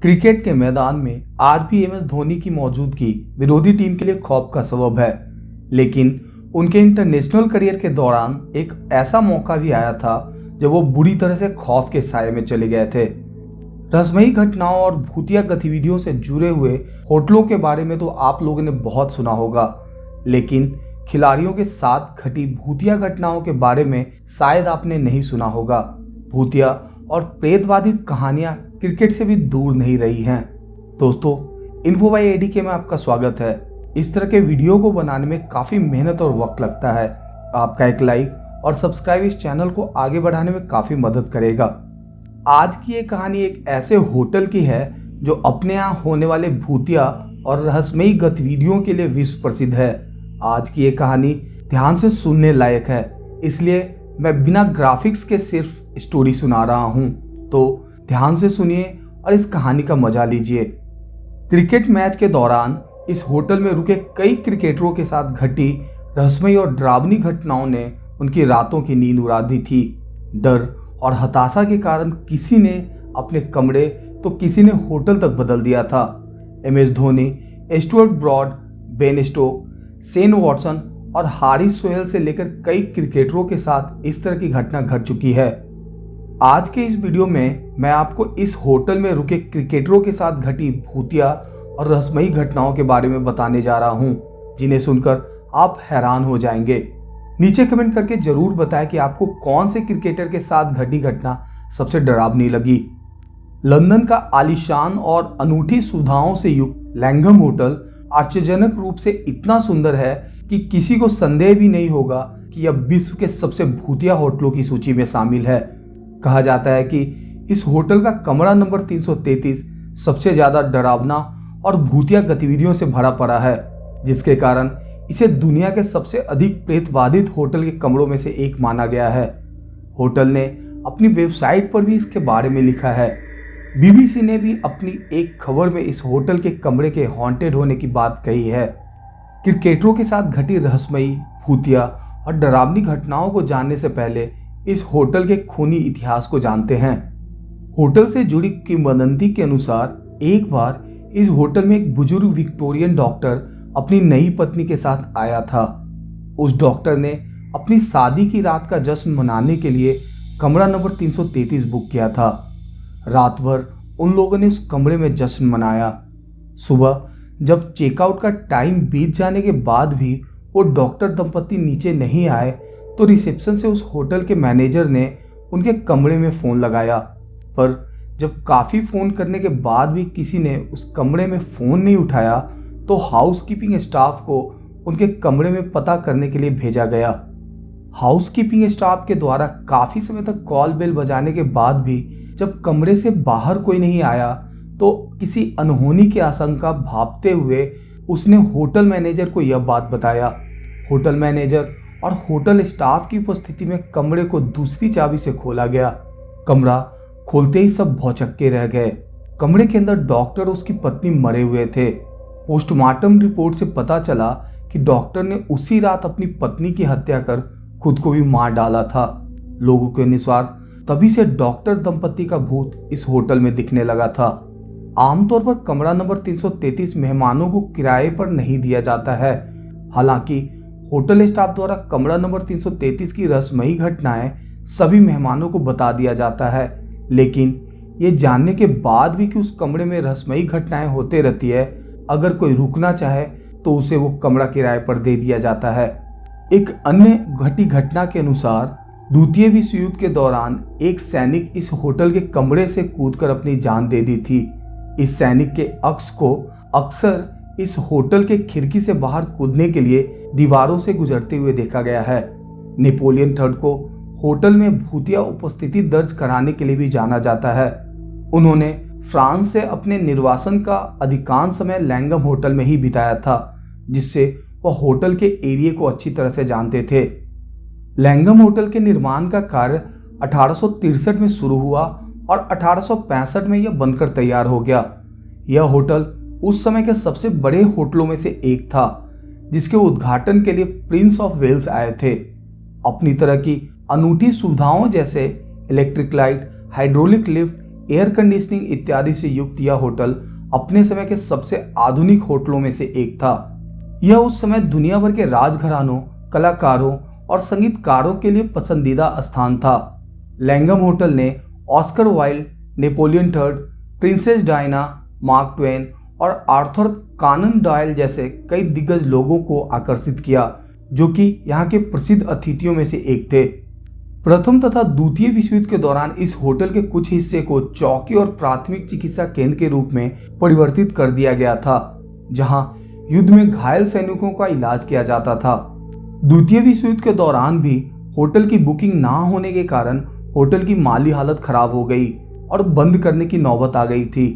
Cricket के मैदान में आज भी एम एस धोनी की मौजूदगी विरोधी टीम के लिए खौफ का सबब है। लेकिन उनके इंटरनेशनल करियर के दौरान एक ऐसा मौका भी आया था जब वो बुरी तरह से खौफ के साये में चले गए थे। रहस्यमयी घटनाओं और भूतिया गतिविधियों से जुड़े हुए होटलों के बारे में तो आप लोगों ने बहुत सुना होगा, लेकिन खिलाड़ियों के साथ घटी भूतिया घटनाओं के बारे में शायद आपने नहीं सुना होगा। भूतिया और प्रेतवादित कहानियां क्रिकेट से भी दूर नहीं रही हैं। दोस्तों, इन्फो बाय एडीके में आपका स्वागत है। इस तरह के वीडियो को बनाने में काफ़ी मेहनत और वक्त लगता है। आपका एक लाइक और सब्सक्राइब इस चैनल को आगे बढ़ाने में काफ़ी मदद करेगा। आज की ये कहानी एक ऐसे होटल की है जो अपने यहाँ होने वाले भूतिया और रहस्यमयी गतिविधियों के लिए विश्व प्रसिद्ध है। आज की ये कहानी ध्यान से सुनने लायक है, इसलिए मैं बिना ग्राफिक्स के सिर्फ स्टोरी सुना रहा हूँ, तो ध्यान से सुनिए और इस कहानी का मजा लीजिए। क्रिकेट मैच के दौरान इस होटल में रुके कई क्रिकेटरों के साथ घटी रहस्यमयी और डरावनी घटनाओं ने उनकी रातों की नींद उड़ा दी थी। डर और हताशा के कारण किसी ने अपने कमरे तो किसी ने होटल तक बदल दिया था। M S Dhoni, Stuart Broad, Ben Stoke, Shane Watson और हारिस सोहेल से लेकर कई क्रिकेटरों के साथ इस तरह की घटना घट चुकी है। आज के इस वीडियो में मैं आपको इस होटल में रुके क्रिकेटरों के साथ घटी भूतिया और रहस्यमयी घटनाओं के बारे में बताने जा रहा हूं, जिन्हें सुनकर आप हैरान हो जाएंगे। नीचे कमेंट करके जरूर बताएं कि आपको कौन से क्रिकेटर के साथ घटी घटना सबसे डरावनी लगी। लंदन का आलीशान और अनूठी सुविधाओं से युक्त लैंघम होटल आश्चर्यजनक रूप से इतना सुंदर है कि किसी को संदेह भी नहीं होगा कि यह विश्व के सबसे भूतिया होटलों की सूची में शामिल है। कहा जाता है कि इस होटल का कमरा नंबर 333 सबसे ज्यादा डरावना और भूतिया गतिविधियों से भरा पड़ा है, जिसके कारण इसे दुनिया के सबसे अधिक प्रेतवादित होटल के कमरों में से एक माना गया है। होटल ने अपनी वेबसाइट पर भी इसके बारे में लिखा है। बीबीसी ने भी अपनी एक खबर में इस होटल के कमरे के हॉन्टेड होने की बात कही है। क्रिकेटरों के साथ घटी रहस्यमयी, भूतिया और डरावनी घटनाओं को जानने से पहले इस होटल के खूनी इतिहास को जानते हैं। होटल से जुड़ी किंवदंती के अनुसार एक बार इस होटल में एक बुजुर्ग विक्टोरियन डॉक्टर अपनी नई पत्नी के साथ आया था। उस डॉक्टर ने अपनी शादी की रात का जश्न मनाने के लिए कमरा नंबर 333 बुक किया था। रात भर उन लोगों ने उस कमरे में जश्न मनाया। सुबह जब चेकआउट का टाइम बीत जाने के बाद भी वो डॉक्टर दंपति नीचे नहीं आए, तो रिसेप्शन से उस होटल के मैनेजर ने उनके कमरे में फ़ोन लगाया। पर जब काफ़ी फ़ोन करने के बाद भी किसी ने उस कमरे में फ़ोन नहीं उठाया, तो हाउसकीपिंग स्टाफ को उनके कमरे में पता करने के लिए भेजा गया। हाउसकीपिंग स्टाफ के द्वारा काफ़ी समय तक कॉल बेल बजाने के बाद भी जब कमरे से बाहर कोई नहीं आया, तो किसी अनहोनी की आशंका भांपते हुए उसने होटल मैनेजर को यह बात बताया। होटल मैनेजर और होटल स्टाफ की उपस्थिति में कमरे को दूसरी चाबी से खोला गया। कमरा खोलते ही सब भौचक्के रह गए। कमरे के अंदर डॉक्टर और उसकी पत्नी मरे हुए थे। पोस्टमार्टम रिपोर्ट से पता चला कि डॉक्टर ने उसी रात अपनी पत्नी की हत्या कर खुद को भी मार डाला था। लोगों के अनुसार तभी से डॉक्टर दंपति का भूत इस होटल में दिखने लगा था। आमतौर पर कमरा नंबर 333 मेहमानों को किराए पर नहीं दिया जाता है। हालांकि होटल स्टाफ द्वारा कमरा नंबर 333 की रहस्यमयी घटनाएं सभी मेहमानों को बता दिया जाता है, लेकिन ये जानने के बाद भी कि उस कमरे में रहस्यमयी घटनाएं होते रहती है, अगर कोई रुकना चाहे तो उसे वो कमरा किराए पर दे दिया जाता है। एक अन्य घटी घटना के अनुसार द्वितीय विश्व युद्ध के दौरान एक सैनिक इस होटल के कमरे से कूदकर अपनी जान दे दी थी। इस सैनिक के अक्स को अक्सर इस होटल के खिड़की से बाहर कूदने के लिए दीवारों से गुजरते हुए देखा गया है। नेपोलियन III को होटल में भूतिया उपस्थिति दर्ज कराने के लिए भी जाना जाता है। उन्होंने फ्रांस से अपने निर्वासन का अधिकांश समय लैंघम होटल में ही बिताया था, जिससे वह होटल के एरिया को अच्छी तरह से जानते थे। लैंघम होटल के निर्माण का कार्य 1863 में शुरू हुआ और 1865 में यह बनकर तैयार हो गया। यह होटल उस समय के सबसे बड़े होटलों में से एक था, जिसके उद्घाटन के लिए प्रिंस ऑफ वेल्स आए थे। अपनी तरह की अनूठी सुविधाओं जैसे electric light, hydraulic lift, air conditioning इत्यादि से युक्त यह होटल अपने समय के सबसे आधुनिक होटलों में से एक था। यह उस समय दुनिया भर के राजघरानों, कलाकारों और संगीतकारों के लिए पसंदीदा स्थान था। लैंगम होटल ने Oscar Wilde, Napoleon III, princess Diana, mark Twain और आर्थर कानन डॉयल जैसे कई दिग्गज लोगों को आकर्षित किया, जो कि यहाँ के प्रसिद्ध अतिथियों में से एक थे। प्रथम तथा द्वितीय विश्व युद्ध के दौरान इस होटल के कुछ हिस्से को चौकी और प्राथमिक चिकित्सा केंद्र के रूप में परिवर्तित कर दिया गया था, जहां युद्ध में घायल सैनिकों का इलाज किया जाता था। द्वितीय विश्व युद्ध के दौरान भी होटल की बुकिंग ना होने के कारण होटल की माली हालत खराब हो गई और बंद करने की नौबत आ गई थी।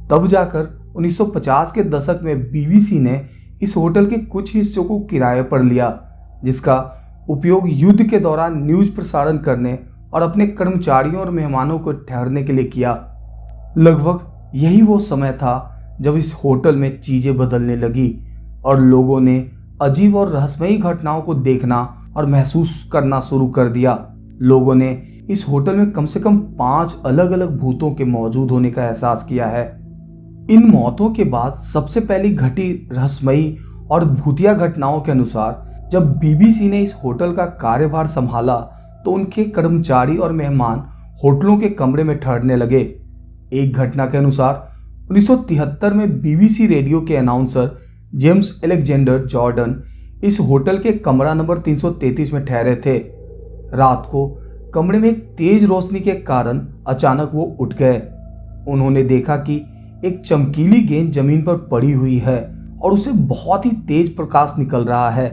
तब जाकर 1950 के दशक में बीबीसी ने इस होटल के कुछ हिस्सों को किराए पर लिया, जिसका उपयोग युद्ध के दौरान न्यूज प्रसारण करने और अपने कर्मचारियों और मेहमानों को ठहरने के लिए किया। लगभग यही वो समय था जब इस होटल में चीजें बदलने लगी और लोगों ने अजीब और रहस्यमयी घटनाओं को देखना और महसूस करना शुरू कर दिया। लोगों ने इस होटल में कम से कम 5 अलग अलग भूतों के मौजूद होने का एहसास किया है। इन मौतों के बाद सबसे पहली घटी रहस्यमयी और भूतिया घटनाओं के अनुसार जब बीबीसी ने इस होटल का कार्यभार संभाला तो उनके कर्मचारी और मेहमान होटलों के कमरे में ठहरने लगे। एक घटना के अनुसार 1973 में बीबीसी रेडियो के अनाउंसर जेम्स अलेक्जेंडर जॉर्डन इस होटल के कमरा नंबर 333 में ठहरे थे। रात को कमरे में एक तेज रोशनी के कारण अचानक वो उठ गए। उन्होंने देखा कि एक चमकीली गेंद जमीन पर पड़ी हुई है और उसे बहुत ही तेज प्रकाश निकल रहा है।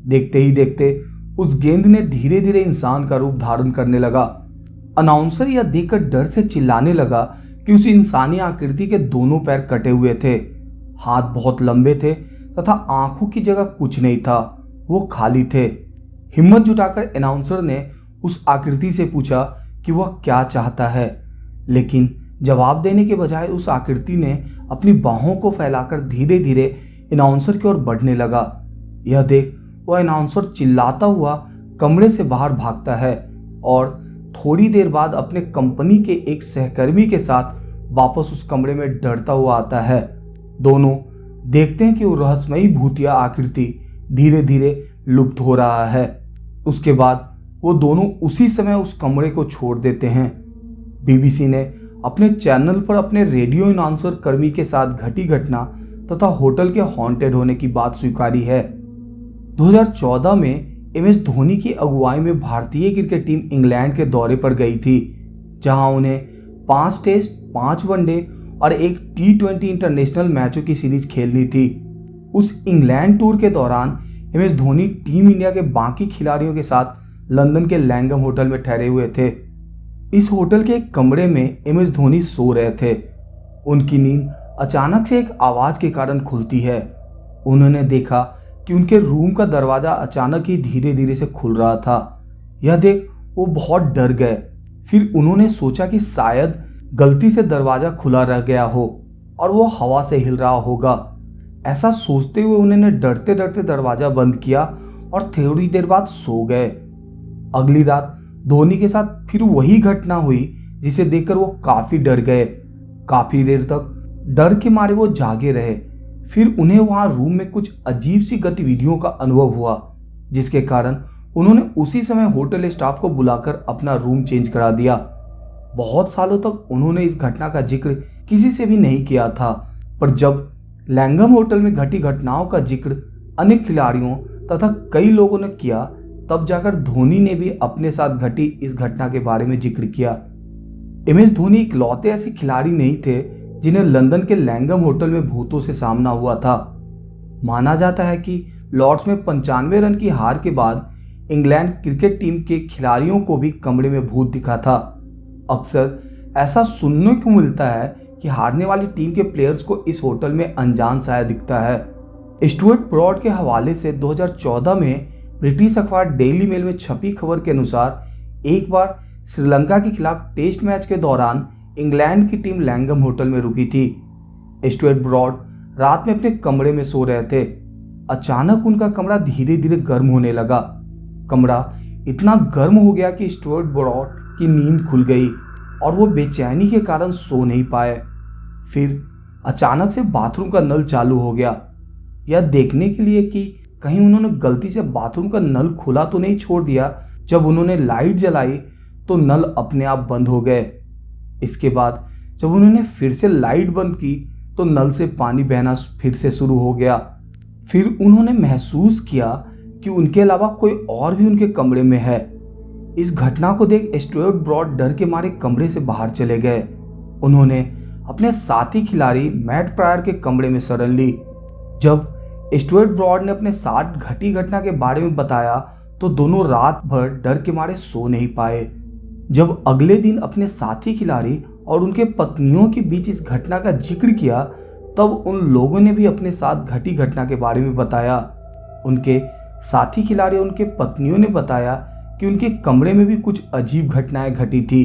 देखते ही देखते उस गेंद ने धीरे धीरे इंसान का रूप धारण करने लगा। अनाउंसर यह देखकर डर से चिल्लाने लगा कि उस इंसानी आकृति के दोनों पैर कटे हुए थे, हाथ बहुत लंबे थे तथा आंखों की जगह कुछ नहीं था, वो खाली थे। हिम्मत जुटाकर अनाउंसर ने उस आकृति से पूछा कि वह क्या चाहता है, लेकिन जवाब देने के बजाय उस आकृति ने अपनी बाहों को फैलाकर धीरे धीरे अनाउंसर की ओर बढ़ने लगा। यह देख वह अनाउंसर चिल्लाता हुआ कमरे से बाहर भागता है और थोड़ी देर बाद अपने कंपनी के एक सहकर्मी के साथ वापस उस कमरे में डरता हुआ आता है। दोनों देखते हैं कि वो रहस्यमयी भूतिया आकृति धीरे धीरे लुप्त हो रहा है। उसके बाद वो दोनों उसी समय उस कमरे को छोड़ देते हैं। बीबीसी ने अपने चैनल पर अपने रेडियो अनाउंसर कर्मी के साथ घटी घटना तथा होटल के हॉन्टेड होने की बात स्वीकारी है। 2014 में MS धोनी की अगुवाई में भारतीय क्रिकेट टीम इंग्लैंड के दौरे पर गई थी, जहां उन्हें 5 टेस्ट, 5 वनडे और एक T20 इंटरनेशनल मैचों की सीरीज खेलनी थी। उस इंग्लैंड टूर के दौरान MS धोनी टीम इंडिया के बाकी खिलाड़ियों के साथ लंदन के लैंगम होटल में ठहरे हुए थे। इस होटल के एक कमरे में MS धोनी सो रहे थे। उनकी नींद अचानक से एक आवाज के कारण खुलती है। उन्होंने देखा कि उनके रूम का दरवाजा अचानक ही धीरे धीरे से खुल रहा था। यह देख वो बहुत डर गए। फिर उन्होंने सोचा कि शायद गलती से दरवाजा खुला रह गया हो और वो हवा से हिल रहा होगा। ऐसा सोचते हुए उन्होंने डरते डरते दरवाजा बंद किया और थोड़ी देर बाद सो गए। अगली रात धोनी के साथ फिर वही घटना हुई, जिसे देखकर वो काफी डर गए। काफी देर तक डर के मारे वो जागे रहे। फिर उन्हें वहां रूम में कुछ अजीब सी गतिविधियों का अनुभव हुआ, जिसके कारण उन्होंने उसी समय होटल स्टाफ को बुलाकर अपना रूम चेंज करा दिया। बहुत सालों तक उन्होंने इस घटना का जिक्र किसी से भी नहीं किया था, पर जब लैंगम होटल में घटी घटनाओं का जिक्र अनेक खिलाड़ियों तथा कई लोगों ने किया, तब जाकर धोनी ने भी अपने साथ घटी इस घटना के बारे में जिक्र किया। MS धोनी इकलौते ऐसे खिलाड़ी नहीं थे जिन्हें लंदन के लैंगम होटल में भूतों से सामना हुआ था। माना जाता है कि लॉर्ड्स में 95 रन की हार के बाद इंग्लैंड क्रिकेट टीम के खिलाड़ियों को भी कमरे में भूत दिखा था। अक्सर ऐसा सुनने को मिलता है कि हारने वाली टीम के प्लेयर्स को इस होटल में अनजान साया दिखता है। स्टुअर्ट ब्रॉड के हवाले से 2014 में ब्रिटिश अखबार डेली मेल में छपी खबर के अनुसार एक बार श्रीलंका के खिलाफ टेस्ट मैच के दौरान इंग्लैंड की टीम लैंगम होटल में रुकी थी। स्टुअर्ट ब्रॉड रात में अपने कमरे में सो रहे थे। अचानक उनका कमरा धीरे धीरे गर्म होने लगा। कमरा इतना गर्म हो गया कि स्टुअर्ट ब्रॉड की नींद खुल गई और वो बेचैनी के कारण सो नहीं पाए। फिर अचानक से बाथरूम का नल चालू हो गया, यह देखने के लिए कि कहीं उन्होंने गलती से बाथरूम का नल खुला तो नहीं छोड़ दिया। जब उन्होंने लाइट जलाई तो नल अपने आप बंद हो गए। इसके बाद जब उन्होंने फिर से लाइट बंद की तो नल से पानी बहना फिर से शुरू हो गया। फिर उन्होंने महसूस किया कि उनके अलावा कोई और भी उनके कमरे में है। इस घटना को देख स्टुअर्ट ब्रॉड डर के मारे कमरे से बाहर चले गए। उन्होंने अपने साथी खिलाड़ी मैट प्रायर के कमरे में शरण ली। जब स्टुअर्ट ब्रॉड ने अपने साथ घटी घटना के बारे में बताया तो दोनों रात भर डर के मारे सो नहीं पाए। जब अगले दिन अपने साथी खिलाड़ी और उनके पत्नियों के बीच इस घटना का जिक्र किया तब उन लोगों ने भी अपने साथ घटी घटना के बारे में बताया। उनके साथी खिलाड़ी और उनके पत्नियों ने बताया कि उनके कमरे में भी कुछ अजीब घटनाएं घटी थी,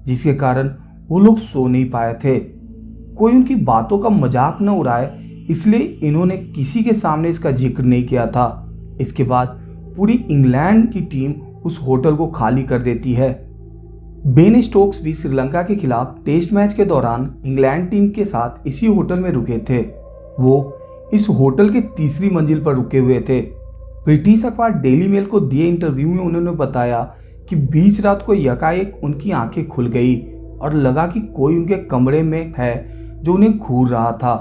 जिसके कारण वो लोग सो नहीं पाए थे। कोई उनकी बातों का मजाक न उड़ाए, इसलिए इन्होंने किसी के सामने इसका जिक्र नहीं किया था। इसके बाद पूरी इंग्लैंड की टीम उस होटल को खाली कर देती है। बेन स्टोक्स भी श्रीलंका के खिलाफ टेस्ट मैच के दौरान इंग्लैंड टीम के साथ इसी होटल में रुके थे। वो इस होटल के तीसरी मंजिल पर रुके हुए थे। ब्रिटिश अखबार डेली मेल को दिए इंटरव्यू में उन्होंने बताया कि बीच रात को यकाएक उनकी आंखें खुल गई और लगा कि कोई उनके कमरे में है जो उन्हें घूर रहा था।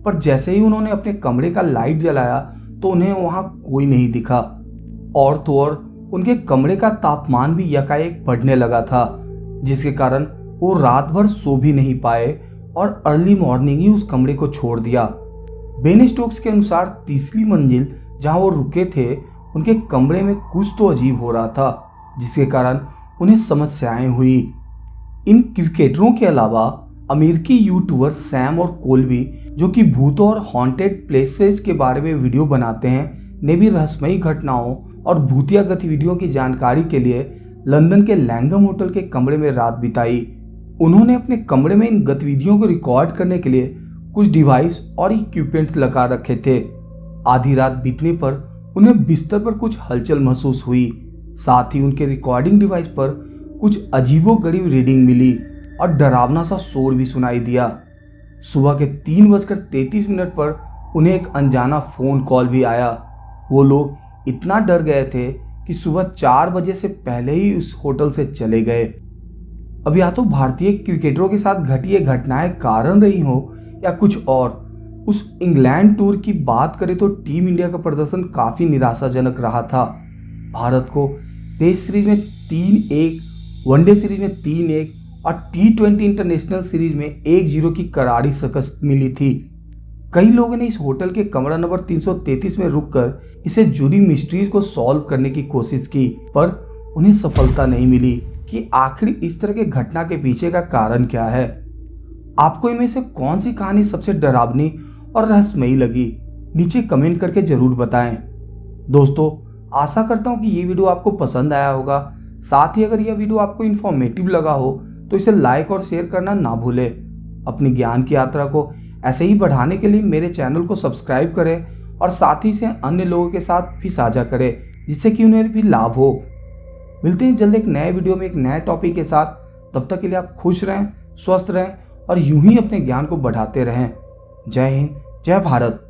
पर जैसे ही उन्होंने अपने कमरे का लाइट जलाया तो उन्हें वहां कोई नहीं दिखा। और तो और उनके कमरे का तापमान भी यकाएक बढ़ने लगा था, जिसके कारण वो रात भर सो भी नहीं पाए और अर्ली मॉर्निंग ही उस कमरे को छोड़ दिया। बेन स्टोक्स के अनुसार तीसरी मंजिल जहां वो रुके थे उनके कमरे में कुछ तो अजीब हो रहा था, जिसके कारण उन्हें समस्याएं हुई। इन क्रिकेटरों के अलावा अमेरिकी यूट्यूबर सैम और कोलबी, जो कि भूतों और हॉन्टेड प्लेसेस के बारे में वीडियो बनाते हैं, ने भी रहस्यमयी घटनाओं और भूतिया गतिविधियों की जानकारी के लिए लंदन के लैंगम होटल के कमरे में रात बिताई। उन्होंने अपने कमरे में इन गतिविधियों को रिकॉर्ड करने के लिए कुछ डिवाइस और इक्विपमेंट्स लगा रखे थे। आधी रात बीतने पर उन्हें बिस्तर पर कुछ हलचल महसूस हुई। साथ ही उनके रिकॉर्डिंग डिवाइस पर कुछ अजीबोगरीब रीडिंग मिली और डरावना सा शोर भी सुनाई दिया। सुबह के 3:33 पर उन्हें एक अनजाना फोन कॉल भी आया। वो लोग इतना डर गए थे कि सुबह 4 बजे से पहले ही उस होटल से चले गए। अब या तो भारतीय क्रिकेटरों के साथ घटी ये घटनाएं कारण रही हो या कुछ और। उस इंग्लैंड टूर की बात करें तो टीम इंडिया का प्रदर्शन काफी निराशाजनक रहा था। भारत को टेस्ट सीरीज में 3-1, वनडे सीरीज में 3-1 और T20 इंटरनेशनल सीरीज में 1-0 की करारी शिकस्त मिली थी। कई लोगों ने इस होटल के कमरा नंबर 333 में रुककर इसे जुड़ी मिस्ट्रीज को सॉल्व करने की कोशिश की, पर उन्हें सफलता नहीं मिली कि आखिर इस तरह के घटना के पीछे का कारण क्या है। आपको इनमें से कौन सी कहानी सबसे डरावनी और रहस्यमयी लगी, नीचे कमेंट करके जरूर बताएं। दोस्तों, आशा करता हूं कि ये वीडियो आपको पसंद आया होगा। साथ ही अगर यह वीडियो आपको इन्फॉर्मेटिव लगा हो तो इसे लाइक और शेयर करना ना भूलें। अपनी ज्ञान की यात्रा को ऐसे ही बढ़ाने के लिए मेरे चैनल को सब्सक्राइब करें और साथ ही से अन्य लोगों के साथ भी साझा करें, जिससे कि उन्हें भी लाभ हो। मिलते हैं जल्द एक नए वीडियो में एक नए टॉपिक के साथ। तब तक के लिए आप खुश रहें, स्वस्थ रहें और यूं ही अपने ज्ञान को बढ़ाते रहें। जय हिंद, जय भारत।